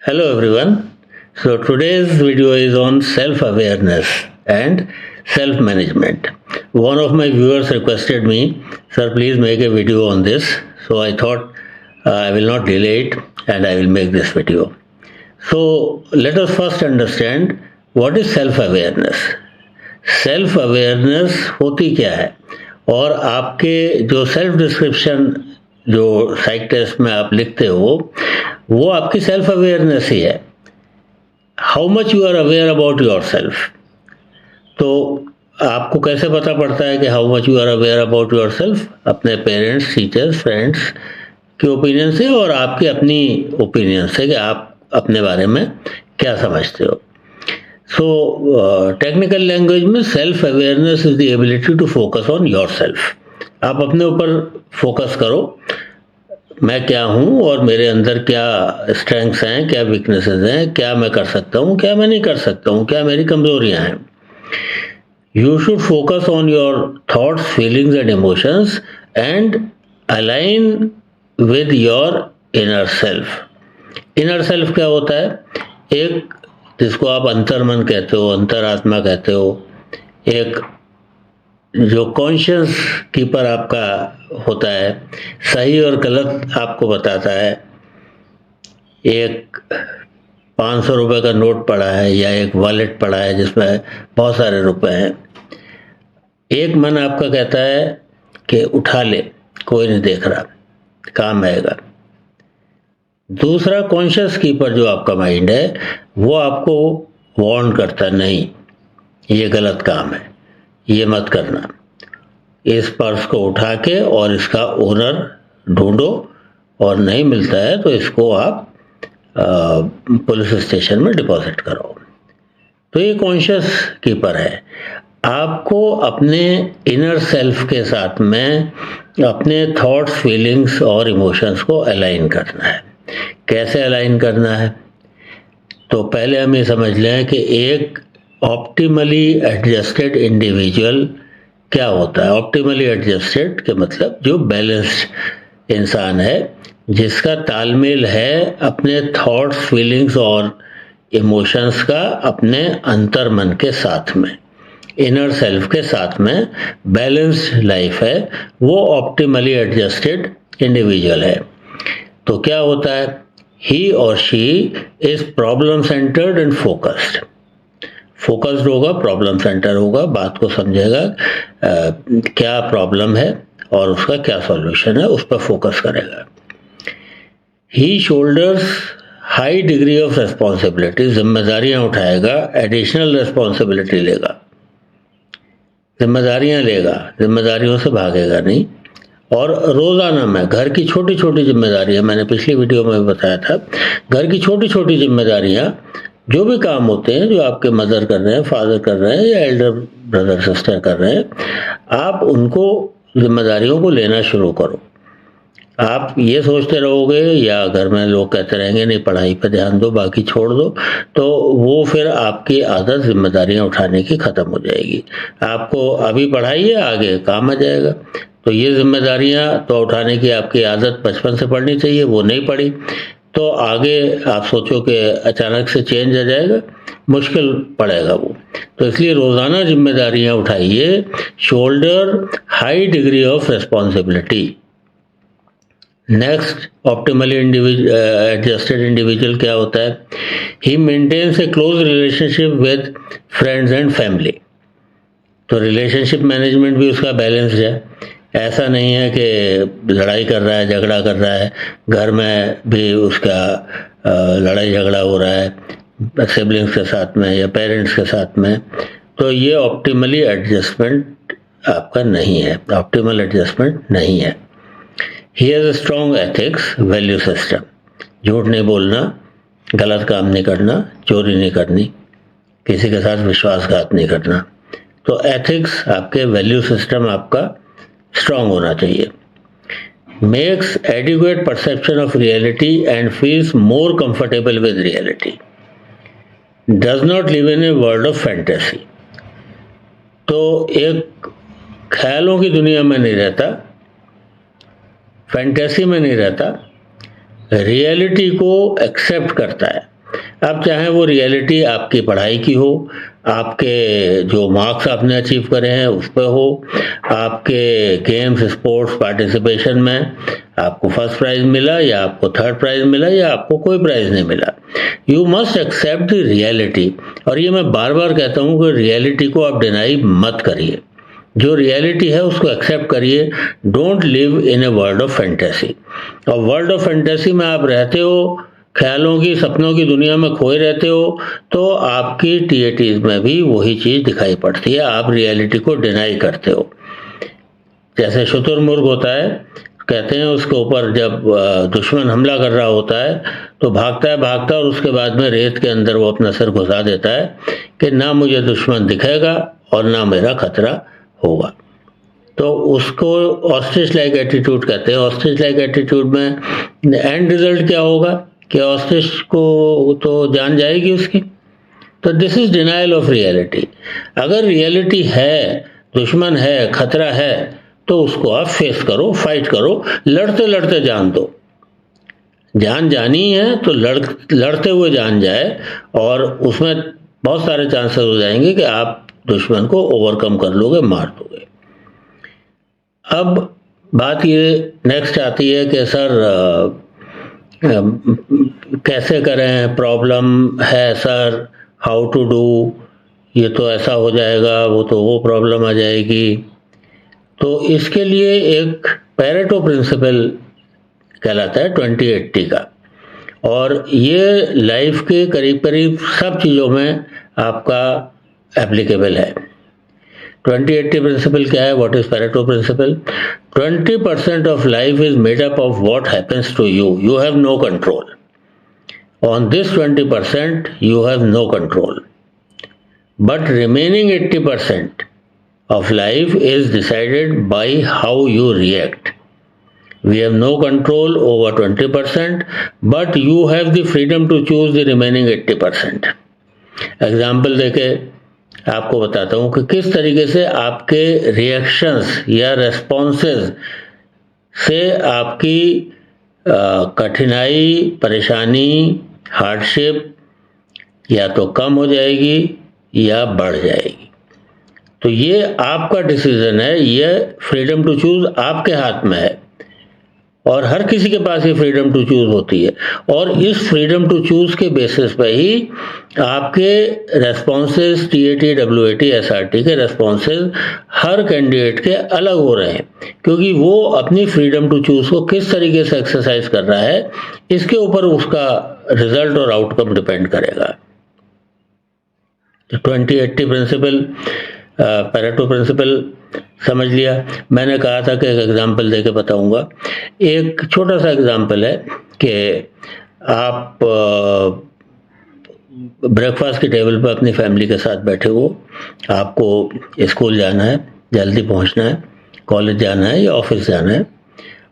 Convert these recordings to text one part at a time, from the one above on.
Hello everyone. So today's video is on self-awareness and self-management. One of my viewers requested me, sir, please make a video on this. So I thought I will not delay it and I will make this video. So let us first understand what is self-awareness. Self-awareness होती क्या है और आपके जो self description जो साइक test में आप लिखते हो वो आपकी सेल्फ अवेयरनेस ही है. How much you are aware about yourself. तो आपको कैसे पता पड़ता है कि how much you are aware about yourself? अपने पेरेंट्स, टीचर्स, फ्रेंड्स के ओपिनियन से और आपकी अपनी ओपिनियन से कि आप अपने बारे में क्या समझते हो. सो टेक्निकल लैंग्वेज में self awareness is the ability to focus on yourself. आप अपने ऊपर फोकस करो, मैं क्या हूँ और मेरे अंदर क्या स्ट्रेंथ्स हैं, क्या वीकनेसेस हैं, क्या मैं कर सकता हूँ, क्या मैं नहीं कर सकता हूँ, क्या मेरी कमजोरियाँ हैं. You should focus on your thoughts, feelings and emotions and align with your inner self. Inner self क्या होता है? एक जिसको आप अंतर्मन कहते हो, अंतरात्मा कहते हो, एक जो कॉन्शियस कीपर आपका होता है, सही और गलत आपको बताता है. एक 500 रुपये का नोट पड़ा है या एक वॉलेट पड़ा है जिसमें बहुत सारे रुपए हैं. एक मन आपका कहता है कि उठा ले, कोई नहीं देख रहा, काम आएगा. दूसरा कॉन्शियस कीपर जो आपका माइंड है वो आपको वार्न करता है, नहीं ये गलत काम है, ये मत करना, इस पर्स को उठा के और इसका ओनर ढूंढो और नहीं मिलता है तो इसको आप पुलिस स्टेशन में डिपॉजिट करो. तो ये कॉन्शियस कीपर है. आपको अपने इनर सेल्फ के साथ में अपने थॉट्स, फीलिंग्स और इमोशंस को अलाइन करना है. कैसे अलाइन करना है? तो पहले हम ये समझ लें कि एक ऑप्टिमली एडजस्टेड इंडिविजुअल क्या होता है. ऑप्टिमली एडजस्टेड के मतलब जो बैलेंस्ड इंसान है, जिसका तालमेल है अपने थॉट्स, फीलिंग्स और इमोशंस का अपने अंतर्मन के साथ में, इनर सेल्फ के साथ में बैलेंस्ड लाइफ है, वो ऑप्टिमली एडजस्टेड इंडिविजुअल है. तो क्या होता है? ही और she is problem centred and focused. Focused होगा, प्रॉब्लम सेंटर होगा, बात को समझेगा क्या प्रॉब्लम है और उसका क्या सॉल्यूशन है, उस पर फोकस करेगा. He shoulders high degree of responsibility. जिम्मेदारियां उठाएगा, एडिशनल रेस्पॉन्सिबिलिटी लेगा, जिम्मेदारियां लेगा, जिम्मेदारियों से भागेगा नहीं. और रोज़ाना में घर की छोटी छोटी जिम्मेदारियां, मैंने पिछली वीडियो में बताया था, घर की छोटी छोटी जिम्मेदारियां, जो भी काम होते हैं जो आपके मदर कर रहे हैं, फादर कर रहे हैं या एल्डर ब्रदर सिस्टर कर रहे हैं, आप उनको जिम्मेदारियों को लेना शुरू करो. आप ये सोचते रहोगे या घर में लोग कहते रहेंगे नहीं पढ़ाई पे ध्यान दो, बाकी छोड़ दो, तो वो फिर आपकी आदत जिम्मेदारियां उठाने की ख़त्म हो जाएगी. आपको अभी पढ़ाई है, आगे काम आ जाएगा. तो ये जिम्मेदारियां तो उठाने की आपकी आदत बचपन से पड़नी चाहिए, वो नहीं पड़ी तो आगे आप सोचो कि अचानक से चेंज आ जाएगा, मुश्किल पड़ेगा वो. तो इसलिए रोज़ाना जिम्मेदारियां उठाइए. Shoulder high degree of responsibility. Next, optimally adjusted individual क्या होता है? He maintains a close relationship with friends and family. तो रिलेशनशिप मैनेजमेंट भी उसका बैलेंस्ड है. ऐसा नहीं है कि लड़ाई कर रहा है, झगड़ा कर रहा है, घर में भी उसका लड़ाई झगड़ा हो रहा है सिबलिंग्स के साथ में या पेरेंट्स के साथ में. तो ये ऑप्टिमली एडजस्टमेंट आपका नहीं है, ऑप्टिमल एडजस्टमेंट नहीं है. He has a strong ethics, value system. झूठ नहीं बोलना, गलत काम नहीं करना, चोरी नहीं करनी, किसी के साथ विश्वासघात नहीं करना. तो एथिक्स, आपके वैल्यू सिस्टम आपका स्ट्रॉन्ग होना चाहिए. Makes adequate perception of reality and feels more comfortable with reality. Does not live in a world of fantasy. तो एक ख्यालों की दुनिया में नहीं रहता, फैंटेसी में नहीं रहता, रियलिटी को एक्सेप्ट करता है. अब चाहे वो रियलिटी आपकी पढ़ाई की हो, आपके जो मार्क्स आपने अचीव करे हैं उस पे हो, आपके गेम्स स्पोर्ट्स पार्टिसिपेशन में आपको फर्स्ट प्राइज मिला या आपको थर्ड प्राइज मिला या आपको कोई प्राइज नहीं मिला, you must accept the reality. और ये मैं बार बार कहता हूँ कि रियलिटी को आप डिनाई मत करिए, जो रियलिटी है उसको एक्सेप्ट करिए। Don't live in a world of fantasy. और वर्ल्ड ऑफ फैंटेसी में आप रहते हो, ख्यालों की सपनों की दुनिया में खोए रहते हो, तो आपकी टीएटीज में भी वही चीज़ दिखाई पड़ती है, आप रियलिटी को डिनाई करते हो। जैसे शुतुरमुर्ग होता है, कहते हैं उसके ऊपर जब दुश्मन हमला कर रहा होता है तो भागता है और उसके बाद में रेत के अंदर वो अपना सिर घुसा देता है कि ना मुझे दुश्मन दिखेगा और ना मेरा खतरा होगा। तो उसको ऑस्ट्रिच लाइक एटीट्यूड कहते हैं। ऑस्ट्रिच लाइक एटीट्यूड में एंड रिजल्ट क्या होगा कि ऑस्ट्रिच को तो जान जाएगी उसकी। तो this is denial of reality. अगर रियलिटी है, दुश्मन है, खतरा है, तो उसको आप फेस करो, फाइट करो, लड़ते लड़ते जान दो। जान जानी है तो लड़ते हुए जान जाए, और उसमें बहुत सारे चांसेस हो जाएंगे कि आप दुश्मन को ओवरकम कर लोगे, मार दोगे। अब बात ये नेक्स्ट आती है कि सर कैसे करें, प्रॉब्लम है सर, हाउ टू डू, ये तो ऐसा हो जाएगा, वो तो वो प्रॉब्लम आ जाएगी। तो इसके लिए एक पैरेटो प्रिंसिपल कहलाता है 20-80 का, और ये लाइफ के करीब करीब सब चीज़ों में आपका एप्लीकेबल है। 20-80 प्रिंसिपल क्या है? What is Pareto principle? 20% of life is made up of what happens to you, you have no control on this 20%, you have no control, but remaining 80% of life is decided by how you react. We have no control over 20%, but you have the freedom to choose the remaining 80%. Example देके आपको बताता हूँ कि किस तरीके से आपके reactions या रेस्पॉन्सेस से आपकी कठिनाई, परेशानी, हार्डशिप या तो कम हो जाएगी या बढ़ जाएगी। तो ये आपका डिसीजन है, ये फ्रीडम टू चूज आपके हाथ में है, और हर किसी के पास ये फ्रीडम टू चूज होती है। और इस फ्रीडम टू चूज के बेसिस पे ही आपके रेस्पॉन्सेज, टीएटी, डब्ल्यूएटी, एसआरटी के रेस्पॉन्सेज हर कैंडिडेट के अलग हो रहे हैं, क्योंकि वो अपनी फ्रीडम टू चूज को किस तरीके से एक्सरसाइज कर रहा है, इसके ऊपर उसका रिजल्ट और आउटकम डिपेंड करेगा। 20-80 प्रिंसिपल, पैरेटो प्रिंसिपल समझ लिया। मैंने कहा था कि एक एग्जाम्पल देके बताऊंगा। एक छोटा सा एग्जाम्पल है कि आप ब्रेकफास्ट की टेबल पर अपनी फैमिली के साथ बैठे हो, आपको स्कूल जाना है, जल्दी पहुंचना है, कॉलेज जाना है या ऑफिस जाना है,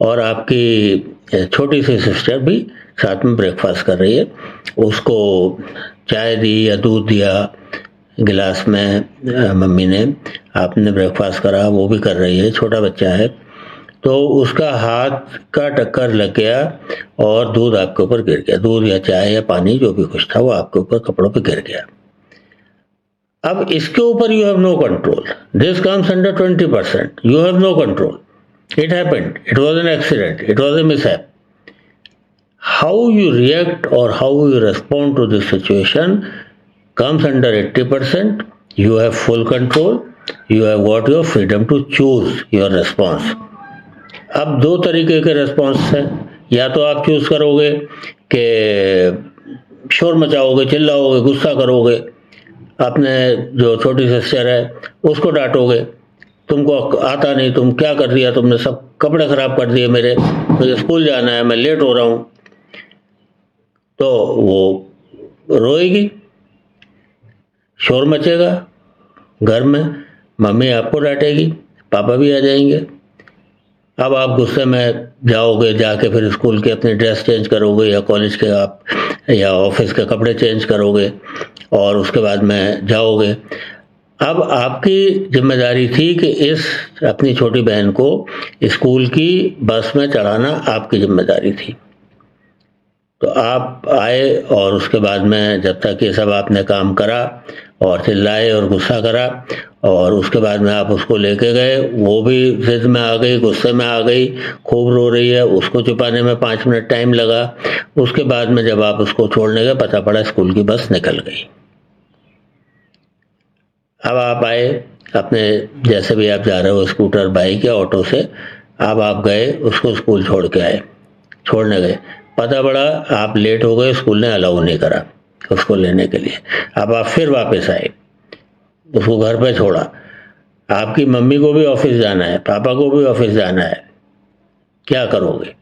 और आपकी छोटी सी सिस्टर भी साथ में ब्रेकफास्ट कर रही है। उसको चाय दी या दूध दिया गिलास में मम्मी ने, आपने ब्रेकफास्ट करा, वो भी कर रही है, छोटा बच्चा है, तो उसका हाथ का टक्कर लग गया और दूध आपके ऊपर गिर गया। दूध या चाय या पानी जो भी कुछ था वो आपके ऊपर कपड़ों पे गिर गया। अब इसके ऊपर you have no control, this comes under 20%, you have no control, it happened, it was an accident, it was a mishap. How you react और how you respond to this situation comes under 80%, you have full control, you have got your freedom to choose your response. अब दो तरीके के response हैं, या तो आप choose करोगे कि शोर मचाओगे, चिल्लाओगे, गुस्सा करोगे, अपने जो छोटी सिस्टर है उसको डांटोगे, तुमको आता नहीं, तुम क्या कर दिया, तुमने सब कपड़े खराब कर दिए मेरे, मुझे स्कूल जाना है, मैं लेट हो रहा हूँ। तो वो रोएगी, शोर मचेगा घर में, मम्मी आपको डांटेगी, पापा भी आ जाएंगे। अब आप गुस्से में जाओगे, जाके फिर स्कूल के अपनी ड्रेस चेंज करोगे या कॉलेज के आप या ऑफिस के कपड़े चेंज करोगे और उसके बाद में जाओगे। अब आपकी जिम्मेदारी थी कि इस अपनी छोटी बहन को स्कूल की बस में चढ़ाना आपकी जिम्मेदारी थी। तो आप आए और उसके बाद में जब तक ये सब आपने काम करा और चिल्लाए और गुस्सा करा, और उसके बाद में आप उसको लेके गए, वो भी जिद में आ गई, गुस्से में आ गई, खूब रो रही है, उसको छुपाने में 5 मिनट टाइम लगा। उसके बाद में जब आप उसको छोड़ने गए, पता पड़ा स्कूल की बस निकल गई। अब आप आए अपने, जैसे भी आप जा रहे हो, स्कूटर, बाइक या ऑटो से, अब आप गए उसको स्कूल छोड़ के आए, छोड़ने गए, पता पड़ा आप लेट हो गए, स्कूल ने अलाउ नहीं करा उसको लेने के लिए। अब आप फिर वापस आए, उसको घर पे छोड़ा, आपकी मम्मी को भी ऑफिस जाना है, पापा को भी ऑफिस जाना है, क्या करोगे?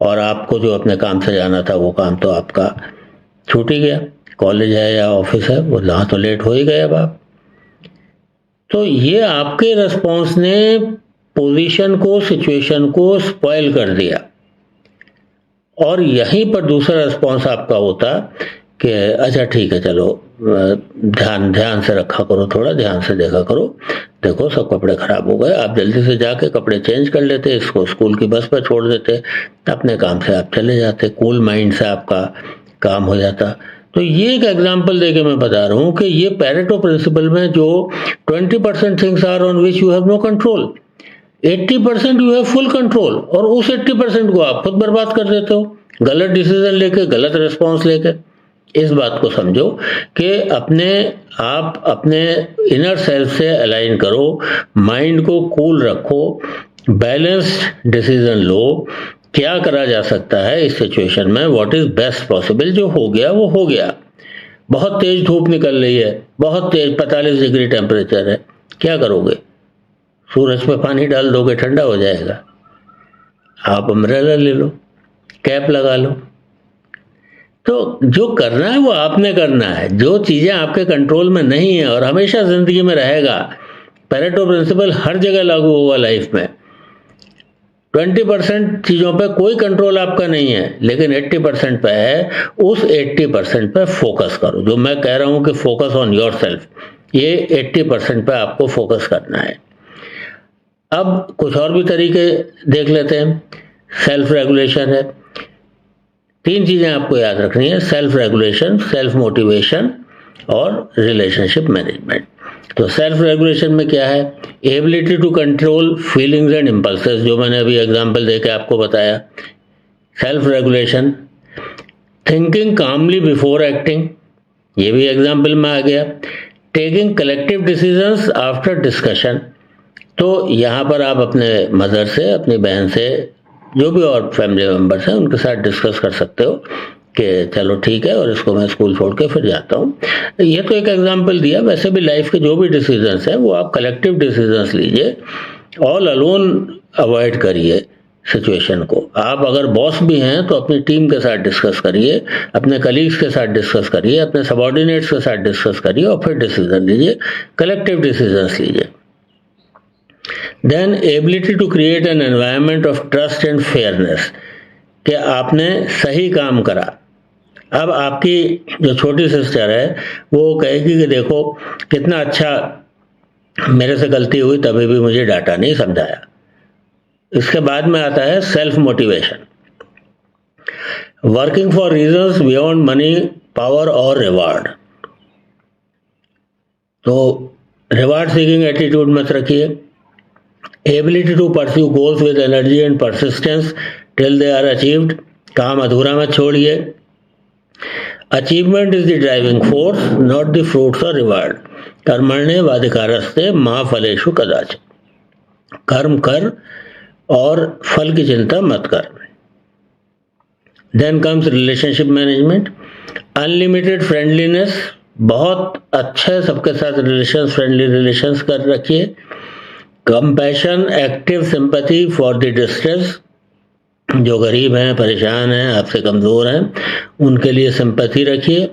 और आपको जो अपने काम से जाना था वो काम तो आपका छूट ही गया, कॉलेज है या ऑफिस है, वो जहाँ तो लेट हो ही गए अब आप। तो ये आपके रिस्पॉन्स ने पोजीशन को, सिचुएशन को स्पॉइल कर दिया। और यहीं पर दूसरा रिस्पॉन्स आपका होता कि अच्छा ठीक है, चलो ध्यान से रखा करो, थोड़ा ध्यान से देखा करो, देखो सब कपड़े खराब हो गए, आप जल्दी से जाके कपड़े चेंज कर लेते, इसको स्कूल की बस पर छोड़ देते, अपने काम से आप चले जाते, कूल माइंड से आपका काम हो जाता। तो ये एक एग्जांपल देके मैं बता रहा हूँ कि ये पैरेटो प्रिंसिपल में जो 20% things are on which you have no control, 80% you have full control, और उस 80% को आप खुद बर्बाद कर देते हो, गलत डिसीजन लेके, गलत रिस्पॉन्स लेके। इस बात को समझो कि आप अपने इनर सेल्फ से अलाइन करो, माइंड को कूल रखो, बैलेंस्ड डिसीजन लो, क्या करा जा सकता है इस सिचुएशन में, व्हाट इज बेस्ट पॉसिबल, जो हो गया वो हो गया। बहुत तेज धूप निकल रही है, बहुत तेज 45 डिग्री टेम्परेचर है, क्या करोगे? सूरज पे पानी डाल दोगे, ठंडा हो जाएगा। आप अम्ब्रेला ले लो, कैप लगा लो। तो जो करना है वो आपने करना है, जो चीजें आपके कंट्रोल में नहीं है, और हमेशा जिंदगी में रहेगा, पैरेटो प्रिंसिपल हर जगह लागू होगा लाइफ में। 20% चीजों पे कोई कंट्रोल आपका नहीं है, लेकिन 80% पे है, उस 80% पे फोकस करो। जो मैं कह रहा हूं कि फोकस ऑन योर सेल्फ, ये 80% पे आपको फोकस करना है। अब कुछ और भी तरीके देख लेते हैं। सेल्फ रेगुलेशन है, 3 चीजें आपको याद रखनी है, सेल्फ रेगुलेशन, सेल्फ मोटिवेशन और रिलेशनशिप मैनेजमेंट। तो सेल्फ रेगुलेशन में क्या है? Ability to control feelings and impulses, जो मैंने अभी एग्जांपल देके आपको बताया। Self regulation, thinking calmly before acting, ये भी एग्जांपल में आ गया। Taking collective decisions after discussion, तो यहाँ पर आप अपने मदर से, अपनी बहन से, जो भी और फैमिली मेंबर्स हैं उनके साथ डिस्कस कर सकते हो कि चलो ठीक है, और इसको मैं स्कूल छोड़ के फिर जाता हूँ। ये तो एक एग्जांपल दिया, वैसे भी लाइफ के जो भी डिसीजंस हैं वो आप कलेक्टिव डिसीजंस लीजिए, ऑल अलोन अवॉइड करिए सिचुएशन को। आप अगर बॉस भी हैं तो अपनी टीम के साथ डिस्कस करिए, अपने कलीग्स के साथ डिस्कस करिए, अपने सबऑर्डिनेट्स के साथ डिस्कस करिए, और फिर डिसीजन लीजिए, कलेक्टिव डिसीजंस लीजिए। Then ability to create an environment of trust and fairness, कि आपने सही काम करा। अब आपकी जो छोटी सिस्टर है वो कहेगी कि देखो कितना अच्छा, मेरे से गलती हुई तभी भी मुझे डांटा नहीं, समझाया। इसके बाद में आता है self motivation, working for reasons beyond money, power और रिवार्ड। तो रिवार्ड सीकिंग एटीट्यूड मत रखिए। Ability to pursue goals with energy and persistence till they are achieved, काम अधूरा मत छोड़िए। Achievement is the driving force, not the fruits और reward. कर्मण्येवाधिकारस्ते मा फलेषु कदाचन, कर्म कर और फल की चिंता मत कर। Then comes relationship management, unlimited friendliness, बहुत अच्छे सबके साथ रिलेशंस, फ्रेंडली रिलेशंस कर रखिए। Compassion, active sympathy for the distress, जो गरीब हैं, परेशान हैं, आपसे कमज़ोर हैं, उनके लिए सिंपैथी रखिए।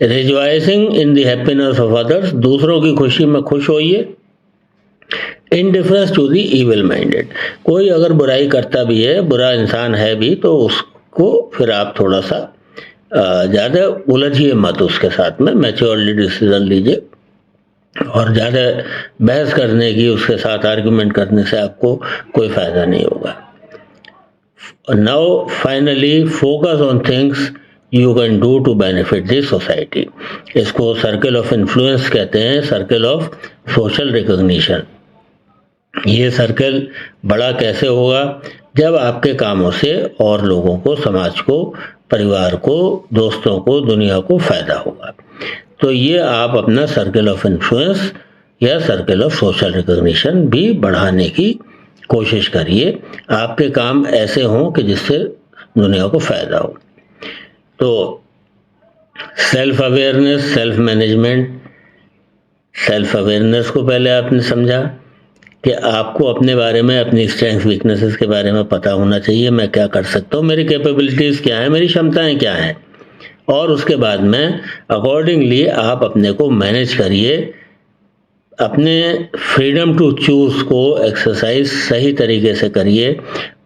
Rejoicing in the happiness of others, दूसरों की खुशी में खुश होइए। Indifference to the evil minded, कोई अगर बुराई करता भी है, बुरा इंसान है भी, तो उसको फिर आप थोड़ा सा ज़्यादा उलझिए मत उसके साथ में, मैच्योरली डिसीजन लीजिए। और ज़्यादा बहस करने की, उसके साथ आर्गुमेंट करने से आपको कोई फ़ायदा नहीं होगा। now finally focus on things you can do to benefit the society. इसको सर्कल ऑफ इन्फ्लुएंस कहते हैं, सर्कल ऑफ सोशल रिकॉग्निशन। ये सर्कल बड़ा कैसे होगा? जब आपके कामों से और लोगों को, समाज को, परिवार को, दोस्तों को, दुनिया को फायदा होगा। तो ये आप अपना सर्कल ऑफ इन्फ्लुएंस या सर्कल ऑफ सोशल रिकॉग्निशन भी बढ़ाने की कोशिश करिए। आपके काम ऐसे हों कि जिससे दुनिया को फायदा हो। तो self awareness, self management. Self awareness को पहले आपने समझा कि आपको अपने बारे में, अपनी स्ट्रेंथ वीकनेसेस के बारे में पता होना चाहिए। मैं क्या कर सकता हूँ, मेरी कैपेबिलिटीज़ क्या है, मेरी क्षमताएं क्या हैं, और उसके बाद में अकॉर्डिंगली आप अपने को मैनेज करिए। अपने फ्रीडम टू चूज को एक्सरसाइज सही तरीके से करिए।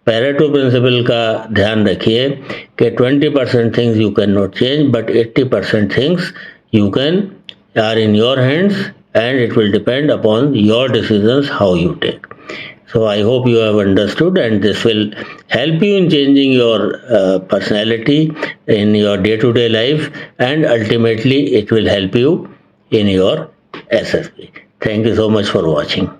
पैरेटो प्रिंसिपल का ध्यान रखिए कि 20% things you can not change but 80% things you can are in your hands and it will depend upon your decisions how you take. So I hope you have understood, and this will help you in changing your personality in your day-to-day life, and ultimately it will help you in your SSP. Thank you so much for watching.